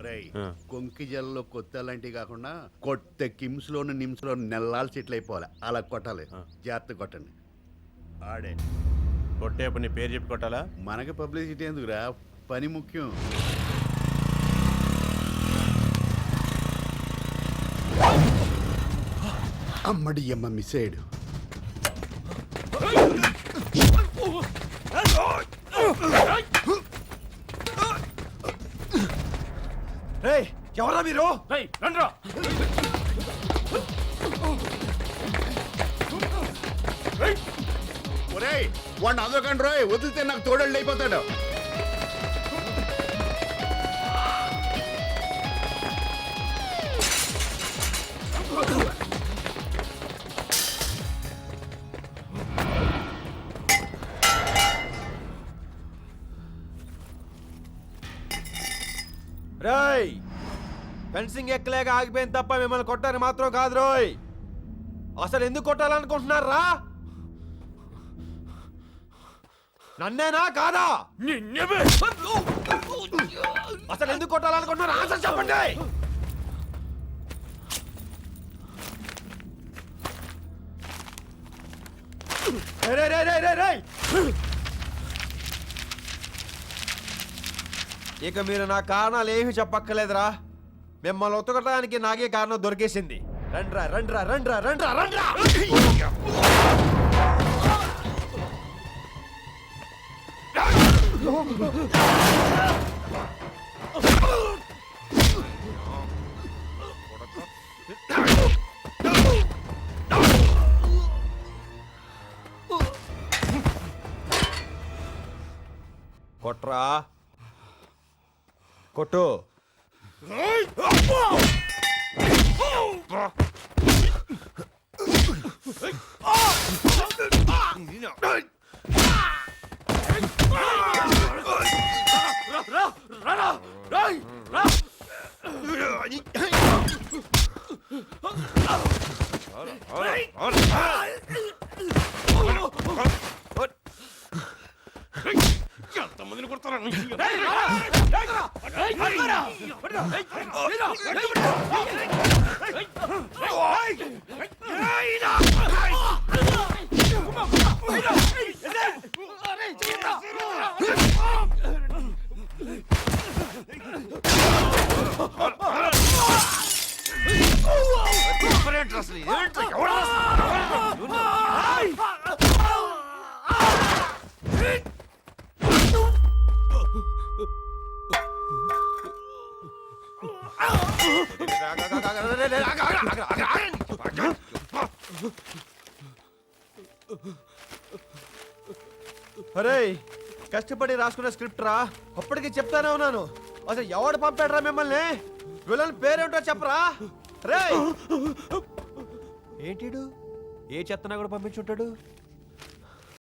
రేయ్ కొంకి జల్లో కొత్త లాంటివి కాకుండా కొత్త కిమ్స్ లోను నిమ్స్ లో నెల్లాలు సెటిల్ అయిపోవాలి అలా కొట్టాలి. జాగ్రత్త కొట్టండి. ఆడే కొట్టేప్పుడు నీ పేరు చెప్పి కొట్టాలా? మనకి పబ్లిసిటీ ఎందుకురా, పని ముఖ్యం. అమ్మడి అమ్మ మిస్ అయ్యాడు. ఎవరా మీరు? ఒరేయ్ వాడిని అదొకండి రోయ్, వదిలితే నాకు తోడళ్ళు అయిపోతాడు. రాయ్ ఫెన్సింగ్ ఎక్కలేక ఆగిపోయింది తప్ప మిమ్మల్ని కొట్టారు మాత్రం కాదు రోయ్. అసలు ఎందుకు కొట్టాలనుకుంటున్నారా? నన్నేనా కాదా? అసలు ఎందుకు కొట్టాలనుకుంటున్నారు? ఆన్సర్ చెప్పండి. ఇక మీరు నా కారణాలు ఏమి చెప్పక్కర్లేదురా. మిమ్మల్ని ఉతకడానికి నాకే కారణం దొరికేసింది. రండ్రా రండ్రా రండ్రా రండ్రా రండ్రా. కొట్రా కొట్టు. ఎంతమందిని కొడతారా? అరే కష్టపడి రాసుకున్న స్క్రిప్ట్ రా, అప్పటికి చెప్తానే ఉన్నాను. అసలు ఎవడు పంపాడురా మిమ్మల్ని? విలన్ పేరేంటో చెప్పరా? రే ఏంటిడు ఏ చెత్తనా కూడా పంపించుంటాడు?